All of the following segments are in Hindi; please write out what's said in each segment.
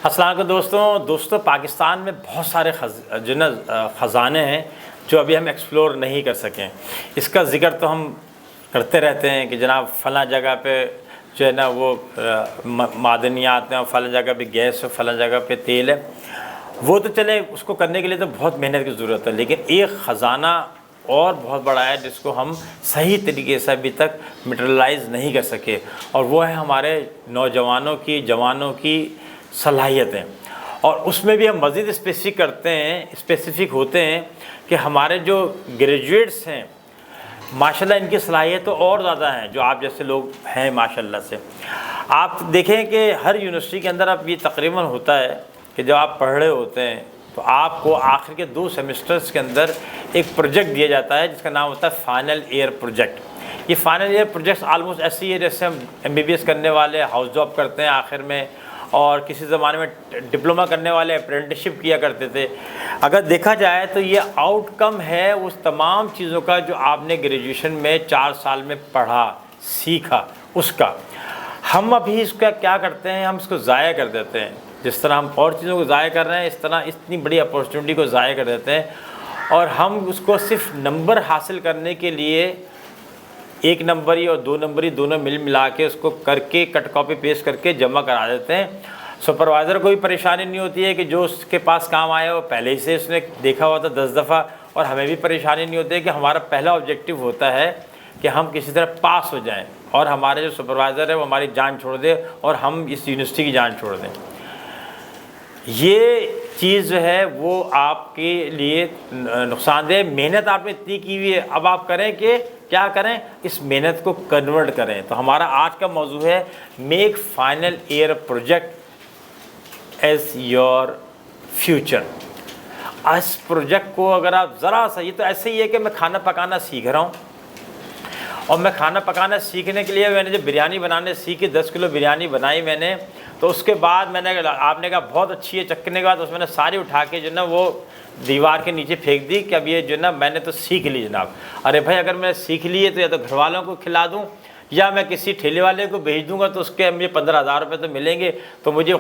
अस्सलाम वालेकुम दोस्तों पाकिस्तान में बहुत सारे ख़जाने हैं जो अभी हम एक्सप्लोर नहीं कर सकें। इसका ज़िक्र तो हम करते रहते हैं कि जनाब फ़लाँ जगह पे जो है ना वो मादनियात हैं और फ़लाँ जगह पे गैस है, फ़लाँ जगह पे तेल है। वो तो चले, उसको करने के लिए तो बहुत मेहनत की ज़रूरत है, लेकिन एक ख़जाना और बहुत बड़ा है जिसको हम सही तरीके से अभी तक मटेरियलाइज़ नहीं कर सके, और वो है हमारे नौजवानों की, जवानों की सलाहियतें। और उसमें भी हम मज़ीद स्पेसिफ़िक होते हैं कि हमारे जो ग्रेजुएट्स हैं माशाल्लाह इनकी सलाहियत तो और ज़्यादा हैं, जो आप जैसे लोग हैं माशाल्लाह से। आप देखें कि हर यूनिवर्सिटी के अंदर अब ये तकरीबन होता है कि जब आप पढ़ रहे होते हैं तो आपको आखिर के 2 सेमेस्टर्स के अंदर एक प्रोजेक्ट दिया जाता है जिसका नाम होता है फ़ाइनल ईयर प्रोजेक्ट। ये फ़ाइनल ईयर प्रोजेक्ट्स आलमोस्ट ऐसी है जैसे हम MBBS करने वाले हाउस जॉब करते हैं आखिर में, और किसी ज़माने में डिप्लोमा करने वाले अप्रेंटिसशिप किया करते थे। अगर देखा जाए तो ये आउटकम है उस तमाम चीज़ों का जो आपने ग्रेजुएशन में 4 साल में पढ़ा सीखा उसका। हम अभी इसका क्या करते हैं, हम इसको ज़ाया कर देते हैं। जिस तरह हम और चीज़ों को ज़ाया कर रहे हैं, इस तरह इतनी बड़ी अपॉर्चुनिटी को ज़ाया कर देते हैं, और हम उसको सिर्फ नंबर हासिल करने के लिए 1 नंबरी और 2 नंबरी दोनों मिला के उसको करके कट कॉपी पेस्ट करके जमा करा देते हैं। सुपरवाइज़र को भी परेशानी नहीं होती है कि जो उसके पास काम आया वो पहले ही से उसने देखा हुआ था 10 दफ़ा, और हमें भी परेशानी नहीं होती है कि हमारा पहला ऑब्जेक्टिव होता है कि हम किसी तरह पास हो जाएं, और हमारे जो सुपरवाइज़र है वो हमारी जान छोड़ दे और हम इस यूनिवर्सिटी की जान छोड़ दें। ये चीज़ जो है वो आपके लिए नुकसानदेह। मेहनत आपने इतनी की हुई है, अब आप करें कि क्या करें, इस मेहनत को कन्वर्ट करें। तो हमारा आज का मौजू है make final year project as your future. इस प्रोजेक्ट को अगर आप ज़रा सा, ये तो ऐसे ही है कि मैं खाना पकाना सीख रहा हूँ, और मैं खाना पकाना सीखने के लिए मैंने जब बिरयानी बनाने सीखी, 10 किलो बिरयानी बनाई मैंने, तो उसके बाद मैंने, आपने कहा बहुत अच्छी है, चखने के बाद उसमें मैंने सारी उठा के जो ना वो दीवार के नीचे फेंक दी कि अब ये जो ना मैंने तो सीख ली जनाब। अरे भाई, अगर मैंने सीख ली है तो या तो घर वालों को खिला दूँ या मैं किसी ठेले वाले को भेज दूँगा, तो उसके मुझे 15,000 रुपये तो मिलेंगे, तो मुझे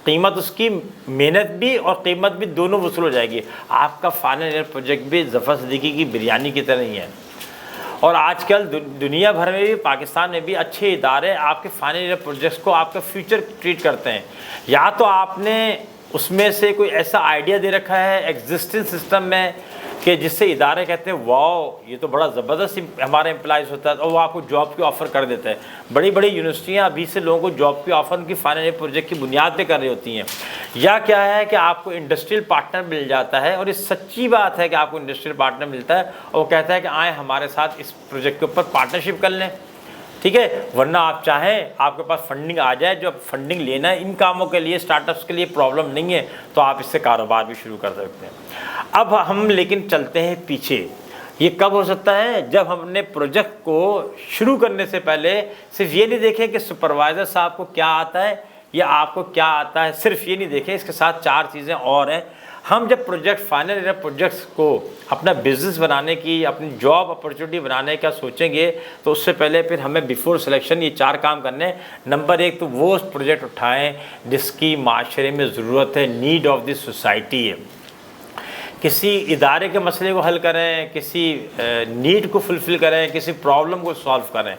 कीमत, उसकी मेहनत भी और कीमत भी दोनों वसूल हो जाएगी। आपका फाइनल ईयर प्रोजेक्ट भी ज़फ़र सिद्दीकी की बिरयानी की तरह ही है। और आजकल दुनिया भर में भी, पाकिस्तान में भी अच्छे इदारे आपके फाइनल ईयर प्रोजेक्ट्स को आपका फ्यूचर ट्रीट करते हैं। या तो आपने उसमें से कोई ऐसा आइडिया दे रखा है एग्जिस्टिंग सिस्टम में कि जिससे इदारे कहते हैं वाओ ये तो बड़ा ज़बरदस्त हमारा एम्प्लॉइज़ होता है, और वो आपको जॉब की ऑफ़र कर देता है। बड़ी बड़ी यूनिवर्सिटियाँ अभी से लोगों को जॉब की ऑफ़र उनकी फाइनल ईयर प्रोजेक्ट की बुनियाद पे कर रही होती हैं। या क्या है कि आपको इंडस्ट्रियल पार्टनर मिल जाता है, और ये सच्ची बात है कि आपको इंडस्ट्रियल पार्टनर मिलता है और वो कहता है कि आए हमारे साथ इस प्रोजेक्ट के ऊपर पार्टनरशिप कर लें, ठीक है। वरना आप चाहें आपके पास फंडिंग आ जाए, जो फंडिंग लेना है इन कामों के लिए, स्टार्टअप्स के लिए प्रॉब्लम नहीं है, तो आप इससे कारोबार भी शुरू कर सकते हैं। अब हम लेकिन चलते हैं पीछे। ये कब हो सकता है, जब हमने प्रोजेक्ट को शुरू करने से पहले सिर्फ ये नहीं देखें कि सुपरवाइज़र साहब को क्या आता है या आपको क्या आता है, सिर्फ ये नहीं देखें, इसके साथ 4 चीज़ें और हैं। हम जब प्रोजेक्ट फाइनल ईयर प्रोजेक्ट्स को अपना बिज़नेस बनाने की, अपनी जॉब अपॉर्चुनिटी बनाने का सोचेंगे, तो उससे पहले फिर हमें बिफोर सिलेक्शन ये 4 काम करने। नंबर 1 तो वो प्रोजेक्ट उठाएं जिसकी माशरे में ज़रूरत है, नीड ऑफ द सोसाइटी है। किसी इदारे के मसले को हल करें, किसी नीड को फुलफ़िल करें, किसी प्रॉब्लम को सॉल्व करें,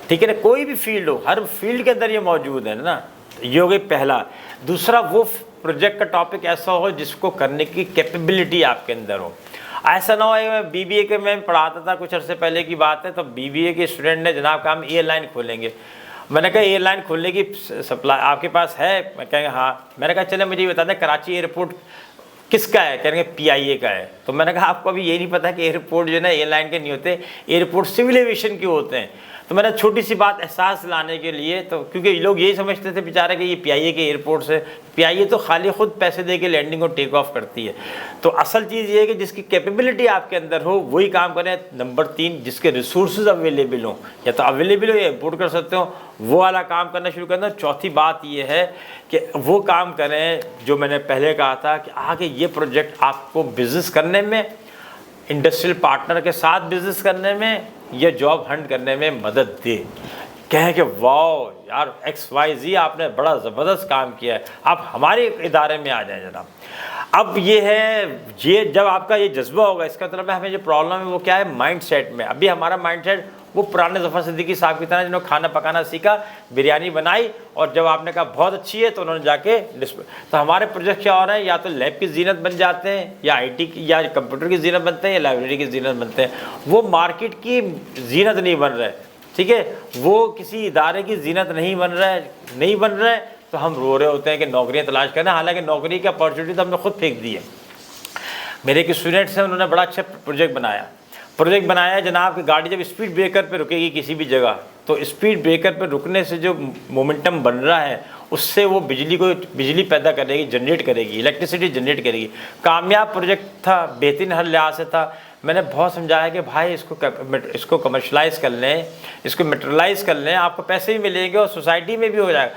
ठीक है ना। कोई भी फील्ड हो, हर फील्ड के अंदर ये मौजूद है ना। ये हो गई पहला। दूसरा, वो प्रोजेक्ट का टॉपिक ऐसा हो जिसको करने की कैपेबिलिटी आपके अंदर हो। ऐसा ना हो, मैं BBA के में पढ़ाता था, कुछ अर्से पहले की बात है, तो BBA के स्टूडेंट ने जनाब कहा हम एयरलाइन खोलेंगे। मैंने कहा एयरलाइन खोलने की सप्लाई आपके पास है? मैं कहेंगे हाँ। मैंने कहा चले मुझे बता दें कराची एयरपोर्ट किसका है? कहेंगे PIA का है। तो मैंने कहा आपको अभी ये नहीं पता कि एयरपोर्ट जो है ना एयरलाइन के नहीं होते, एयरपोर्ट सिविल एविएशन के होते हैं। तो मैंने छोटी सी बात एहसास लाने के लिए, तो क्योंकि लोग यही समझते थे बेचारे कि ये PIA के एयरपोर्ट से, PIA तो खाली खुद पैसे दे के लैंडिंग और टेक ऑफ करती है। तो असल चीज़ ये है कि जिसकी कैपेबिलिटी आपके अंदर हो वही काम करें। नंबर 3, जिसके रिसोर्सेज अवेलेबल हों, या तो अवेलेबल हो या इम्पोर्ट कर सकते हो, वो वाला काम करना शुरू करना। चौथी बात ये है कि वो काम करें जो मैंने पहले कहा था कि आगे ये प्रोजेक्ट आपको बिज़नेस करने में, इंडस्ट्रियल पार्टनर के साथ बिज़नेस करने में या जॉब हंट करने में मदद दे। कहें कि वाह यार XYZ आपने बड़ा ज़बरदस्त काम किया है, आप हमारे इदारे में आ जाएं जनाब। अब ये जब आपका ये जज्बा होगा, इसका मतलब है हमें जो प्रॉब्लम है वो क्या है, माइंड सेट में। अभी हमारा माइंड सेट वो पुराने ज़फ़र सिद्दीकी साहब की तरह जिन्होंने खाना पकाना सीखा, बिरयानी बनाई, और जब आपने कहा बहुत अच्छी है तो उन्होंने जाके तो हमारे प्रोजेक्ट क्या हो रहे हैं, या तो लैब की जीनत बन जाते हैं, या IT की या कंप्यूटर की जीनत बनते हैं, या लाइब्रेरी की जीनत बनते हैं। वो मार्केट की जीनत नहीं बन रहे, ठीक है, वो किसी इदारे की जीनत नहीं बन रहा है। तो हम रो रहे होते हैं कि नौकरियां तलाश करना, हालांकि नौकरी की अपॉर्चुनिटी तो हमने खुद फेंक दी है। मेरे एक स्टूडेंट्स हैं, उन्होंने बड़ा अच्छा प्रोजेक्ट बनाया जनाब कि गाड़ी जब स्पीड ब्रेकर पे रुकेगी किसी भी जगह, तो स्पीड ब्रेकर पे रुकने से जो मोमेंटम बन रहा है उससे वो बिजली पैदा करेगी, जनरेट करेगी, इलेक्ट्रिसिटी जनरेट करेगी। कामयाब प्रोजेक्ट था, बेहतरीन हर लिहाज से था। मैंने बहुत समझाया कि भाई इसको कमर्शलाइज़ कर लें, इसको मटेरियलाइज़ कर लें, आपको पैसे भी मिलेंगे और सोसाइटी में भी हो जाएगा।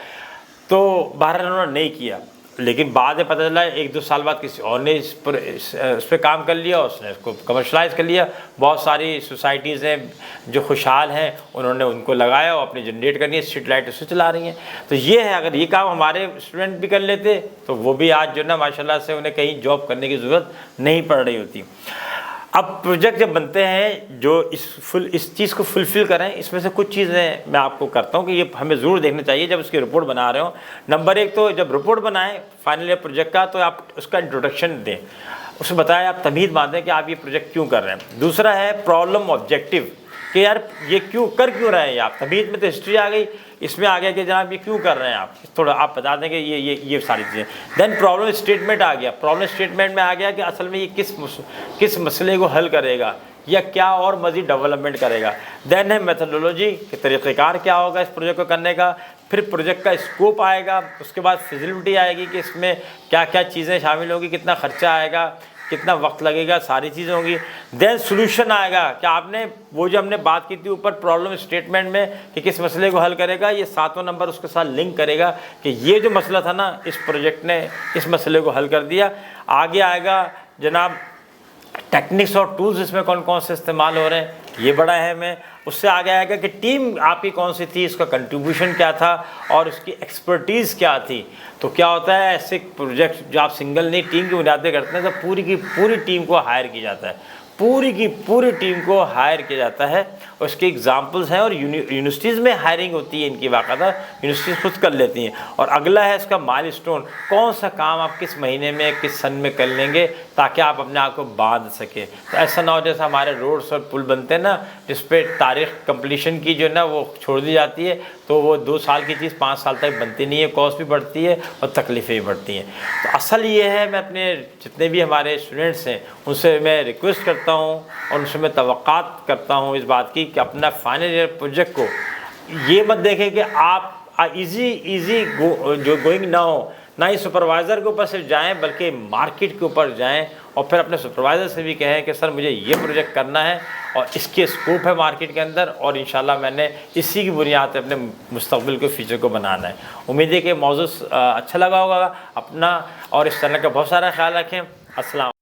तो बहरहाल उन्होंने नहीं किया, लेकिन बाद में पता चला 1-2 साल बाद किसी और ने इस पर काम कर लिया, उसने इसको कमर्शलाइज़ कर लिया। बहुत सारी सोसाइटीज़ हैं जो खुशहाल हैं, उन्होंने उनको लगाया और अपनी जनरेट करनी है, स्ट्रीट लाइट उससे चला रही हैं। तो ये है, अगर ये काम हमारे स्टूडेंट भी कर लेते तो वो भी आज जो ना माशाल्लाह से उन्हें कहीं जॉब करने की ज़रूरत नहीं पड़ रही होती। अब प्रोजेक्ट जब बनते हैं जो इस चीज़ को फुलफ़िल करें, इसमें से कुछ चीज़ें मैं आपको करता हूँ कि ये हमें ज़रूर देखना चाहिए जब उसकी रिपोर्ट बना रहे हो। नंबर 1 तो जब रिपोर्ट बनाएं फाइनल ईयर प्रोजेक्ट का, तो आप उसका इंट्रोडक्शन दें, उसमें बताएं, आप तमीज़ बांधें कि आप ये प्रोजेक्ट क्यों कर रहे हैं। दूसरा है प्रॉब्लम ऑब्जेक्टिव, कि यार ये क्यों रहे हैं आप। तमीज़ में तो हिस्ट्री आ गई, इसमें आ गया कि जनाब ये क्यों कर रहे हैं आप, थोड़ा आप बता दें कि ये सारी चीज़ें। देन प्रॉब्लम स्टेटमेंट आ गया, प्रॉब्लम स्टेटमेंट में आ गया कि असल में ये किस मसले को हल करेगा या क्या और मज़ीद डेवलपमेंट करेगा। देन है मेथोडोलॉजी कि तरीक़ेकार क्या होगा इस प्रोजेक्ट को करने का। फिर प्रोजेक्ट का स्कोप आएगा, उसके बाद फिजिबिलिटी आएगी कि इसमें क्या क्या चीज़ें शामिल होगी, कितना ख़र्चा आएगा, कितना वक्त लगेगा, सारी चीज़ें होंगी। देन सोल्यूशन आएगा कि आपने वो जो हमने बात की थी ऊपर प्रॉब्लम स्टेटमेंट में कि किस मसले को हल करेगा, ये 7वां नंबर उसके साथ लिंक करेगा कि ये जो मसला था ना, इस प्रोजेक्ट ने इस मसले को हल कर दिया। आगे आएगा जनाब टेक्निक्स और टूल्स इसमें कौन कौन से इस्तेमाल हो रहे हैं, ये बड़ा अहम है। उससे आगे आएगा कि टीम आपकी कौन सी थी, इसका कंट्रीब्यूशन क्या था और उसकी एक्सपर्टीज़ क्या थी। तो क्या होता है, ऐसे प्रोजेक्ट जो आप सिंगल नहीं टीम की बुनियाद पे करते हैं, तो पूरी की पूरी टीम को हायर किया जाता है, पूरी की पूरी टीम को हायर किया जाता है। और इसके एग्जांपल्स हैं, और यूनिवर्सिटीज़ में हायरिंग होती है इनकी, बाकायदा यूनिवर्सिटीज़ खुद कर लेती हैं। और अगला है इसका माइलस्टोन, कौन सा काम आप किस महीने में किस सन में कर लेंगे ताकि आप अपने आप को बांध सकें। तो ऐसा ना हो जैसे हमारे रोड्स और पुल बनते हैं ना, जिस पर तारीख कंप्लीशन की जो है ना वो छोड़ दी जाती है, तो वो 2 साल की चीज़ 5 साल तक बनती नहीं है, कॉस्ट भी बढ़ती है और तकलीफ़ें भी बढ़ती हैं। तो असल ये है, मैं अपने जितने भी हमारे स्टूडेंट्स हैं उनसे मैं रिक्वेस्ट करता हूँ और उनसे मैं तवक्कात करता हूँ इस बात की कि अपना फाइनल ईयर प्रोजेक्ट को ये मत देखें कि आप इजी गोइंग ना हो, ना ही सुपरवाइज़र के ऊपर सिर्फ जाएं बल्कि मार्केट के ऊपर जाएं और फिर अपने सुपरवाइज़र से भी कहें कि सर मुझे ये प्रोजेक्ट करना है और इसके स्कोप है मार्केट के अंदर, और इंशाल्लाह मैंने इसी की बुनियाद पर अपने मुस्तक़बिल के फ्यूचर को बनाना है। उम्मीद है कि मौजूद अच्छा लगा होगा अपना, और इस तरह का बहुत सारा ख्याल रखें। अस्सलाम।